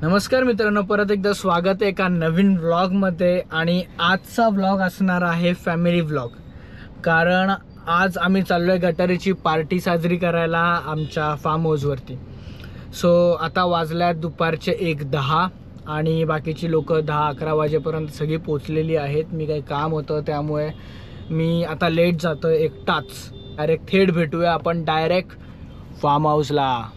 नमस्कार मित्रांनो, परत एकदा स्वागत आहे एका नवीन व्लॉगमध्ये. आणि आजचा व्लॉग असणार आहे फॅमिली व्लॉग. कारण आज आम्ही चाललो आहे गटारीची पार्टी साजरी करायला आमच्या फार्म हाऊसवरती. सो आता वाजल्यात दुपारचे 1:10 आणि बाकीची लोक 10-11 वाजेपर्यंत सगळी पोचलेली आहेत. मी काही काम होतं त्यामुळे मी आता लेट जातो आहे एकटाच. डायरेक्ट थेट भेटूया आपण डायरेक्ट फार्म हाऊसला.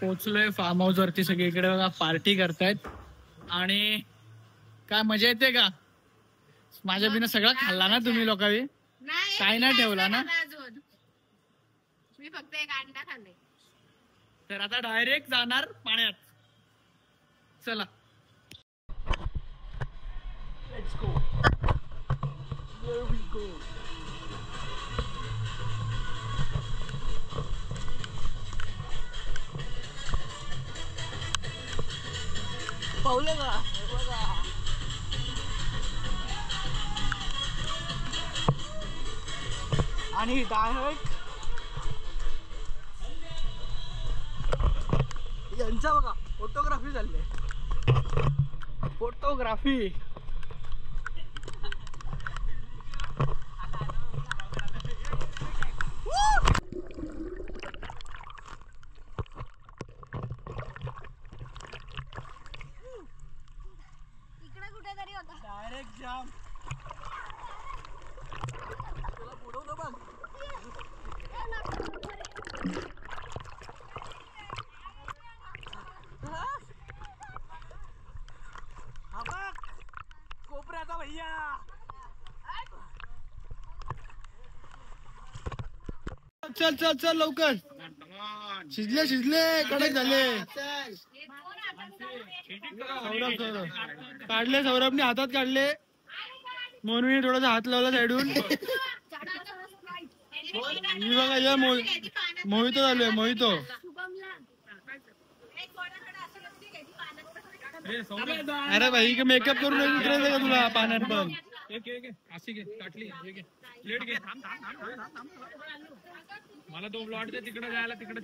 पोचलोय फार्म हाऊस वरती. सगळीकडे बघा पार्टी करतायत आणि काय मजा येते का? माझ्या बिना सगळं खाल्ला ना तुम्ही लोकांनी? काय नाही ठेवला ना? मी फक्त एक अंडा खाल्ले. तर आता डायरेक्ट जाणार पाण्यात. चला let's go. Here we go. पावलं का? आणि डायरेक्ट यांचा बघा फोटोग्राफी चालली. फोटोग्राफी डायरेक्ट जाम. तुला बुडवलं बघ. हा बघ कोपऱ्याचा भैया. चल चल चल लवकर. शिजले शिजले कडक झाले. काढले सौरभने हातात काढले म्हणून थोडासा हात लावला साईडून. मी बघा या मोहितो चालू आहे. मोहितो अरे भाई का मेकअप करून उतरायचं का तुला पाण्यात? पण मला 2 प्लॉट दे तिकडे जायला. तिकडे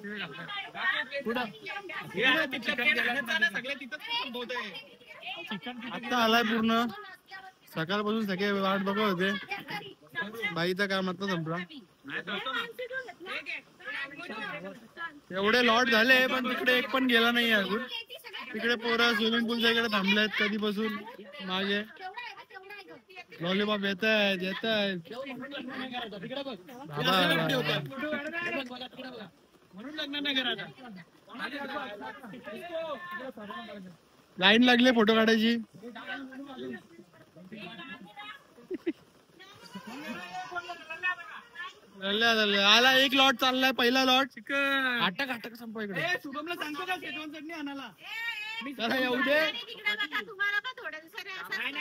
आता आलाय पूर्ण. सकाळपासून सगळे वाट बघत होते. बाईचा काम आता संपला. एवढे लॉट झाले पण तिकडे एक पण गेला नाही अजून. तिकडे पोरं स्विमिंग पूलच्या इकडे थांबलेत कधीपासून मागे. लॉलीपॉप येत आहेत येत आहेत. लाईन लागली फोटो काढायची. आला एक लॉट चाललाय. पहिला लॉट अटक अटक संपवा इकडे. शुभमला सांगतो का शेजवान चटणी आणायला? चला येऊ दे.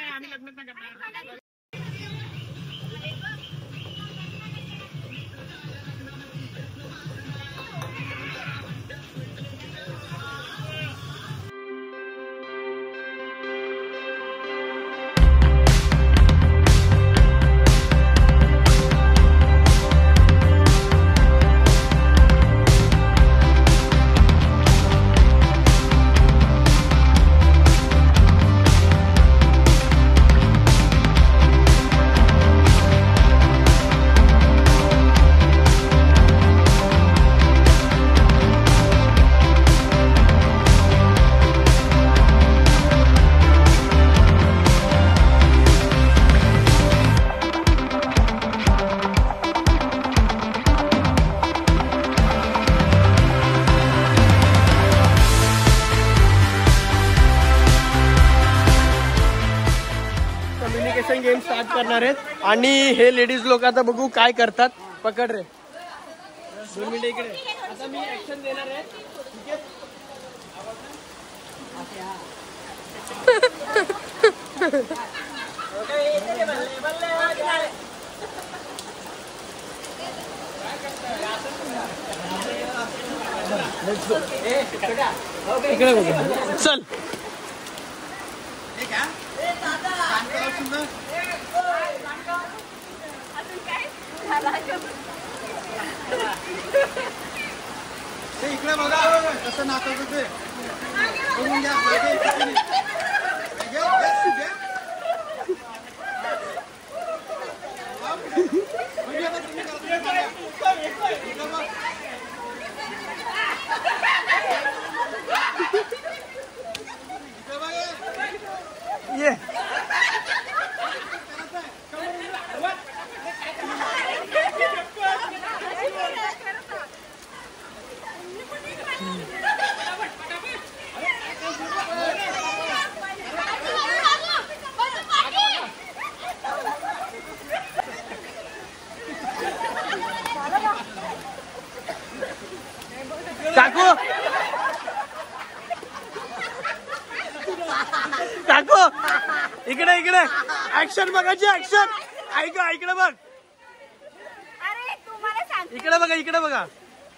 आम्ही लग्न नाही करणार. कम्युनिकेशन गेम स्टार्ट करणार आहेत आणि हे लेडीज लोक आता बघू काय करतात. पकड रे 2 मिनिटं इकडे. आता मी ऍक्शन देणार आहे. ठीक आहे. इकडे बघू. चल इकडे बघा कसं नाचवतं ते बघून घ्या. ये काकू काकू इकडे इकडे ऍक्शन बघायची. ऍक्शन ऐका इकडे बघ. अरे तुम्हाला सांग इकडे बघा.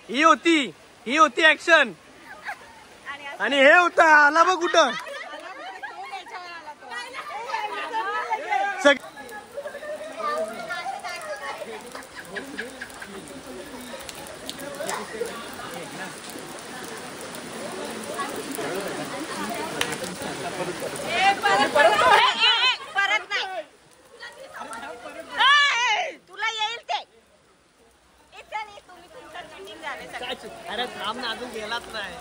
ही होती ऍक्शन आणि हे होतं आला बघ कुठं. परत नाही तुला येईल ते. तुम्ही तुमचं चिटिंग झाले. अरे थांब ना अजून गेलाच नाही.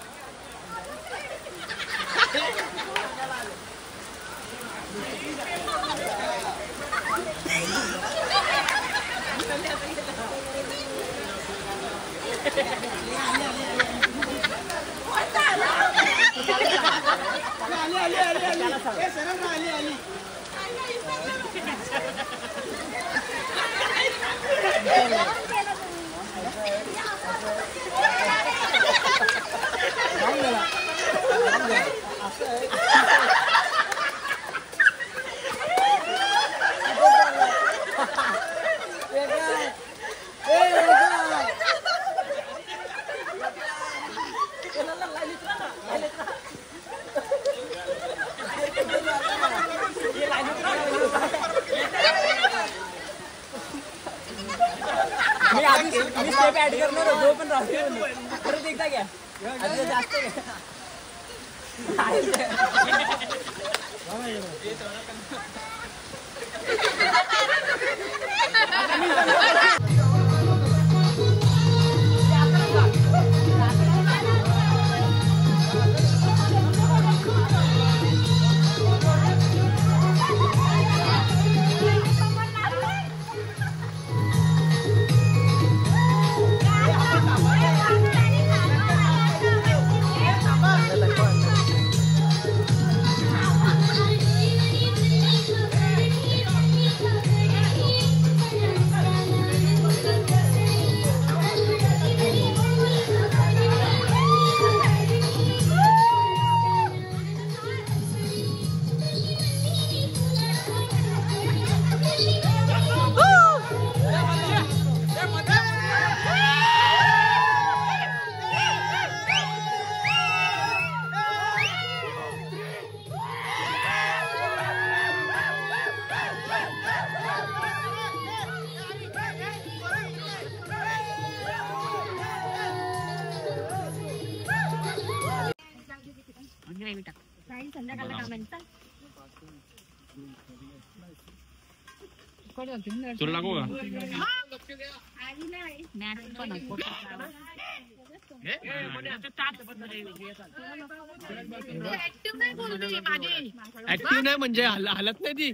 मी स्टेप ऍड करणार होतो पण राहतो परत एकदा घ्या. जास्त तुला लागू का? ऍक्टिव्ह नाही म्हणजे हालत नाही ती.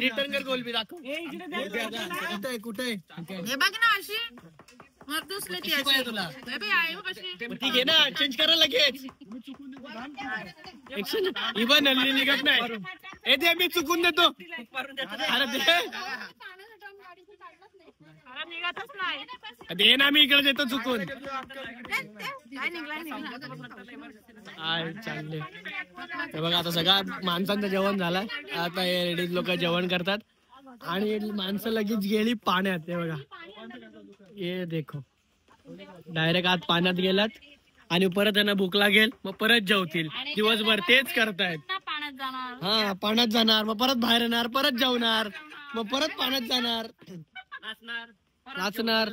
रिटर्न कर गोल बी दाखव. कुठे हे बघ ना अशी मग दुसरी ती तुला आहे कशी ती घे ना, चेंज करा लगेच. ही पण हल्ली निघत नाही. हे दे, मी चुकून देतो. अरे दे, निघतच नाही. दे ना, मी इकडे देतो चुकून. काय निघला चालले बघा. आता सगळ्या माणसांचं जेवण झालंय. आता हे लेडीज लोक जेवण करतात आणि माणसं लगेच गेली पाण्यात. हे बघा, हे देखो, डायरेक्ट आत पाण्यात गेलात आणि परत त्यांना भूक लागेल, मग परत जेवतील. दिवसभर तेच करतायत. पाण्यात जाणार. हा, पाण्यात जाणार, मग परत बाहेर येणार, परत जेवणार, मग परत पाण्यात जाणार, नाचणार.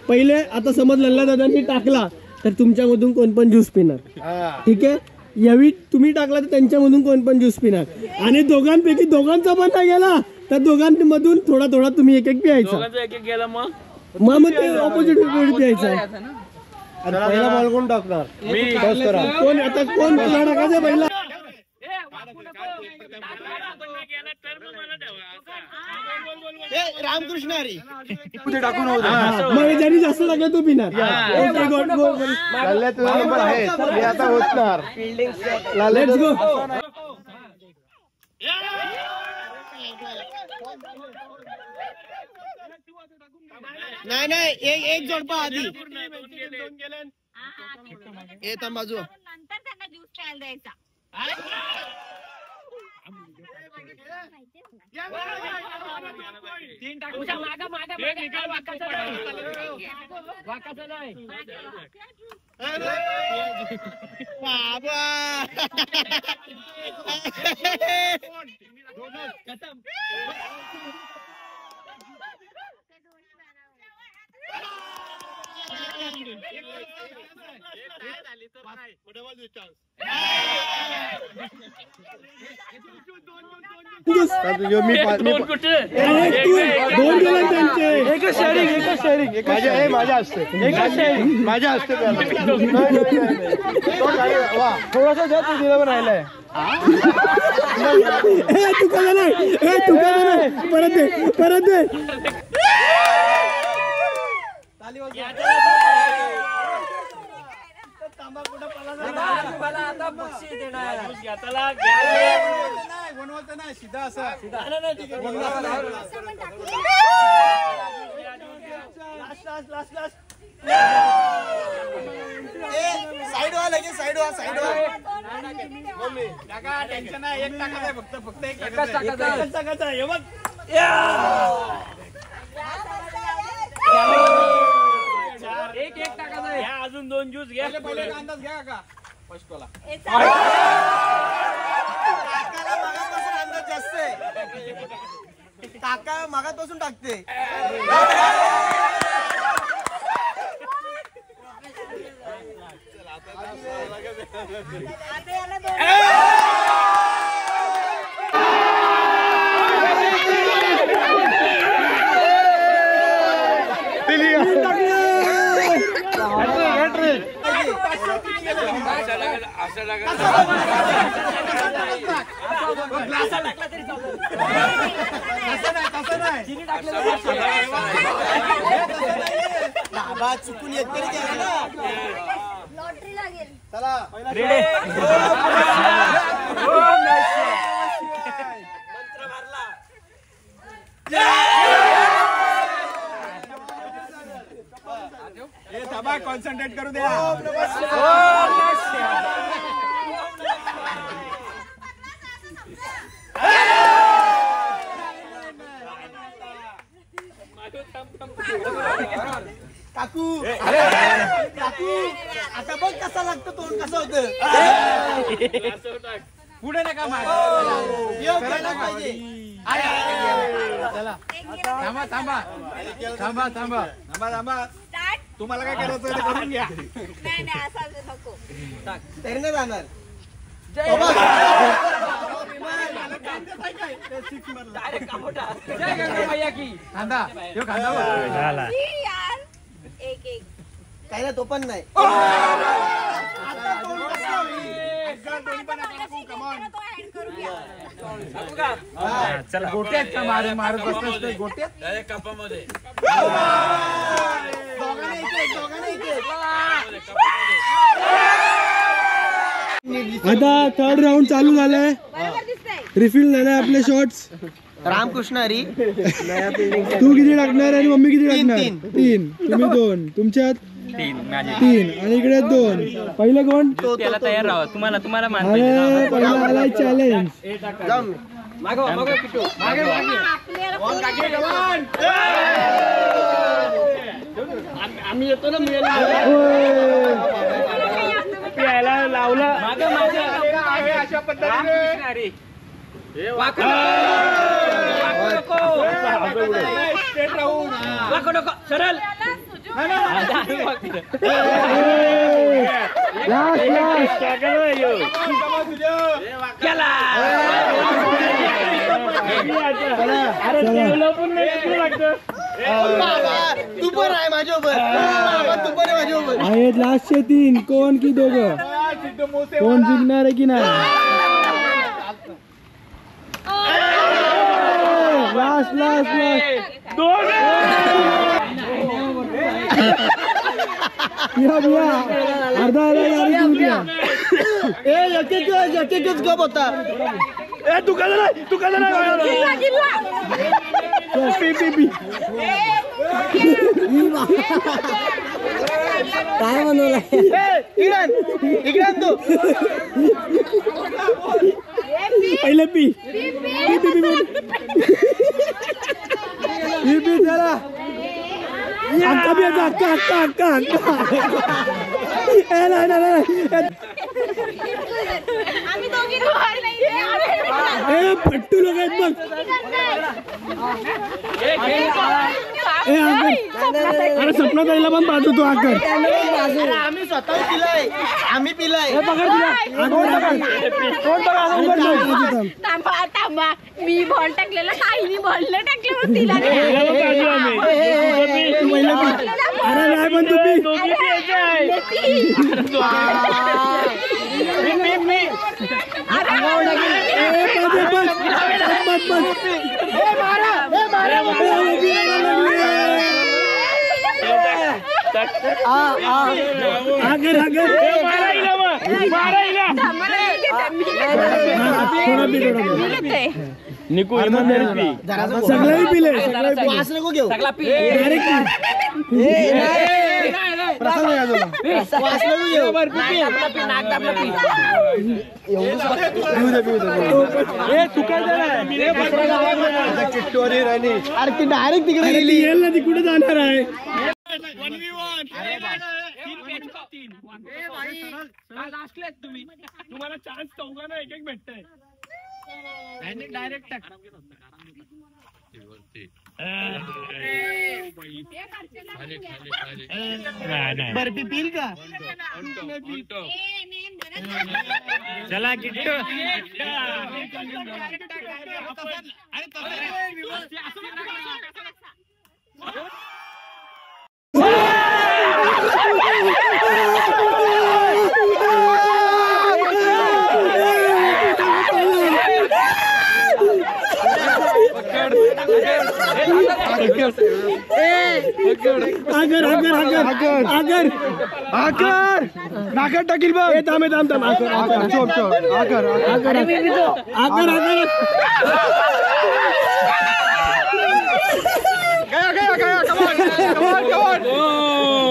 पहिले आता समज लल्ला दादांनी टाकला तर तुमच्यामधून कोण पण ज्यूस पिणार, ठीक आहे. यावेळी तुम्ही टाकला तर त्यांच्यामधून कोण पण ज्यूस पिणार. आणि दोघांपैकी दोघांचा पण नाही गेला तर दोघांमधून थोडा थोडा तुम्ही एक एक प्यायचा. मग ते ऑपोजिट प्यायचा. पहिला बॉल कोण टाकणार? कोण आता कोण तुला टाकायचं पहिला? रामकृष्ण हरी टाकून मग ज्यांनी जास्त टाकलं तो पिणार. तुझा नंबर आहे, मी आता होतणार. Let's go. नाही नाही, एक जोडपा आधी. ए बाजू नंतर त्यांना ज्यूस प्यायला द्यायचा. माझ्या असते थोडासा जास्त दिला पण राहिलाय. तुका नाही, परत दे. नाही सीधा असा साइड वा लगे साइड वा टेन्शन नाही. एक टाकायचं आहे फक्त एक टाकायचं आहे. हे बघ एक टाकायचं आहे. अजून 2 ज्यूस घ्या. पहिले अंदाज घ्या का फर्स्ट वाला. काकाला मागापासून अंदाज जास्त आहे. काका मागापासून टाकते. चुकून एक तरी गेला ना. लॉटरी लागेल. चला मंत्र मारला. कॉन्सन्ट्रेट करू द्या. काकू काकू आता बघ कसा लागतो तोंड कसं होतं. पुढे नका मार. पाहिजे. थांबा थांबा थांबा थांबा थांबा थांबा. तुम्हाला काय करायचं ते करून घ्या. नाही नाही असं नको. तरी जाणार. यार एक एक काही ना तो पण नाही. गोट्यात का मारे मारत बसलास ते गोट्यात. कपामध्ये आता थर्ड राऊंड चालू झालाय. बरोबर दिसतंय. रिफिल झालाय आपले शॉट्स. रामकृष्ण हरी. तू किती टाकणार आणि मम्मी किती टाकणार? 3. तुम्ही 2. तुमच्यात 3 आणि इकडे 2. पहिलं कोण? त्याला तयार राहा. तुम्हाला तुम्हाला अरे पहिला आलाय चॅलेंज. आम्ही येतो ना प्यायला लावलं. अशा पद्धतीने सरळ तू पण आहे माझ्यावर. तू पण आहे माझ्यावर. आहेत लास्टचे 3. कोण की दोघं? कोण जिंकणार आहे की नाही? Last last last. अर्धा एकच गप होता. काय बनवला? इकडे तू पहिले पी चला. अक्का बी अक्का अक्का अक्का आम्ही दोघी बाहेर ए पट्टू लोक आहेत बघ. अरे सपना ताईला पण पाहतो तू आकर. आम्ही स्वतः पिलाय. आम्ही पिलाय. थांबा थांबा. मी बॉल टाकलेला ताईनी बॉल नाही टाकलं तिला. अरे नाही पण तू पी. आगर आगर निकू सगळं पिले. वास नको घेऊ. अरे ती डायरेक्ट तिकडे गेली. येईल ना ती कुठे जाणार आहे? तुम्ही तुम्हाला चान्स चौघांना एक एक भेटतंय. डायरेक्ट बर्फी पिल का? चला किट्टू. आगर आगर आगर आगर आगर नाकात टाकील बघ. थांब थांब थांब. आगर आगर चोप चोप. आगर आगर आगर आगर. गया गया गया. कमान कमान कमान.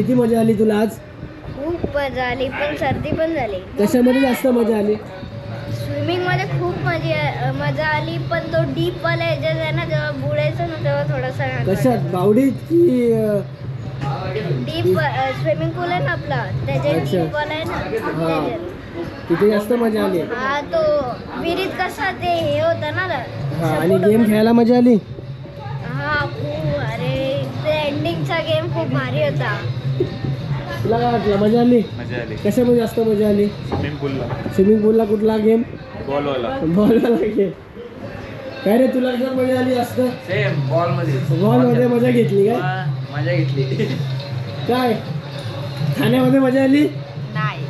किती मजा आली तुला आज? खूप मजा आली पण सर्दी पण झाली. कशामध्ये जास्त मजा आली? स्विमिंग मध्ये खूप मजा आली पण तो डीप वाला ह्याच्यात आहे ना जेव्हा बुडायचं ना तेव्हा थोडासा कशात बावडीत की डीप स्विमिंग पूल आहे ना आपला त्याच्यात अच्छा. डीप वाला आहे ना त्याच्यात. तिथे जास्त मजा आली? हा तो विहिरीत कसा ते हे होतं ना आणि गेम खेळायला मजा आली? हा खूप. अरे ते एंडिंगचा गेम खूप भारी होता. तुला काय वाटलं? मजा आली? मजा आली. कशामध्ये जास्त मजा आली? स्विमिंग पूलला कुठला गेम? बॉलवाला गेम. काय रे तुला जर मजा आली जास्त? सेम बॉल मध्ये मजा घेतली काय? मजा घेतली. काय खाण्यामध्ये मजा आली नाही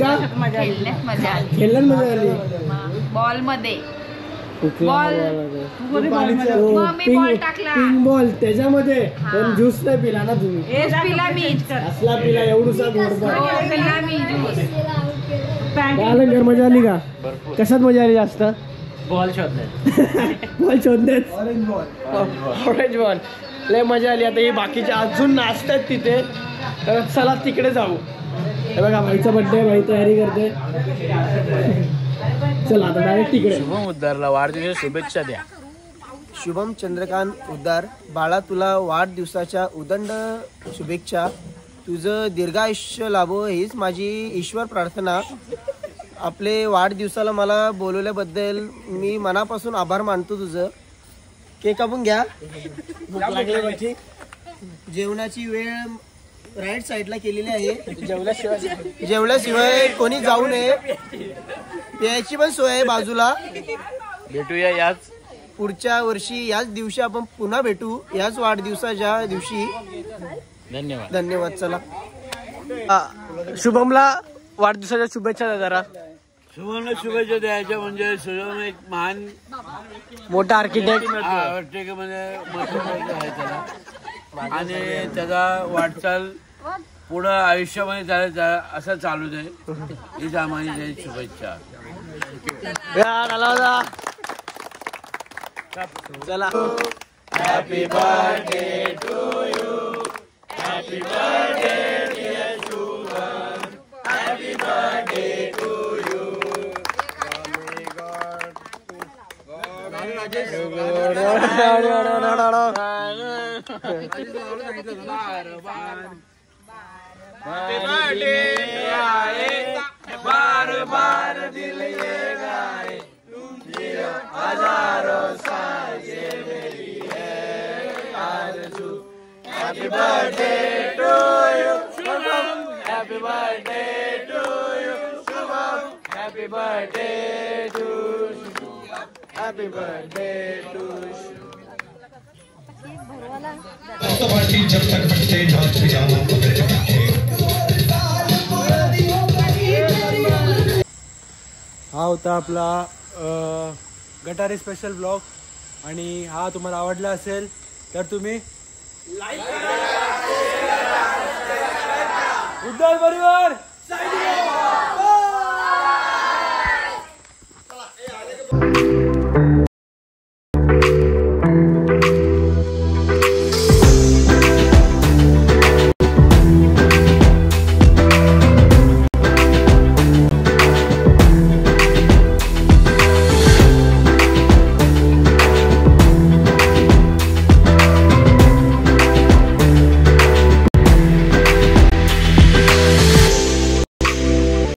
का? मजा खेळण्यात मजा आली. खेळण्यात मजा आली? बॉल मध्ये कुठला बॉल. बॉल? मग मी बॉल टाकला. पिंक बॉल त्याच्यामध्ये पण ज्यूस नाही पिला ना तुम्ही? हेच पिला मी. असला पिला एवढूसा गोडबा. पिला मी ज्यूस. घर मजा आली का? कशात मजा आली जास्त? बॉल शोधण्यात. बॉल शोधण्यात. ऑरेंज बॉल लय मजा आली. आता हे बाकीचे अजून नाचतात तिथे तर चला तिकडे जाऊ. हे बघा भाईचा बर्थडे, भाई तयारी करते. चला आता डायरेक्ट तिकडे. शुभम उद्धारला वाढदिवसाच्या शुभेच्छा द्या. शुभम चंद्रकांत उद्दार, बाळा तुला वाढदिवसाच्या उदंड शुभेच्छा. तुझं दीर्घायुष्य लाभो हीच माझी ईश्वर प्रार्थना. आपले वाढदिवसाला मला बोलवल्याबद्दल मी मनापासून आभार मानतो तुझं. केक कापून घ्या. भूक लागली. जेवणाची वेळ राईट साईडला केलेली आहे. जेवल्याशिवाय कोणी जाऊ नये. प्यायची पण सोय आहे बाजूला. भेटूया याच पुढच्या वर्षी याच दिवशी आपण पुन्हा भेटू. याच वाढदिवसाच्या दिवशी. धन्यवाद. धन्यवाद. चला शुभमला वाढदिवसाच्या शुभेच्छा द्या जरा. शुभमला शुभेच्छा द्यायच्या म्हणजे शुभम एक महान मोठा आर्किटेक्ट म्हणजे महत्त्वाचं आहे त्याला. आणि त्याचा वाटचाल पुढं आयुष्यामध्ये त्याला असं चालू दे हीच आम्हाला शुभेच्छा. चला. Happy birthday to you. Happy birthday dear Shubham. Happy birthday to you. बार बार दिल ये गाए हजारों साल ये मेरी है आरज़ू. Happy birthday to you Shubham. Happy birthday to you Shubham. Happy birthday to Shubham. Happy birthday to जब तक बचते नाच पिजामा हा होता आपला गटारी स्पेशल ब्लॉग. आणि हा तुम्हाला आवडला असेल तर तुम्ही उद्धार परिवार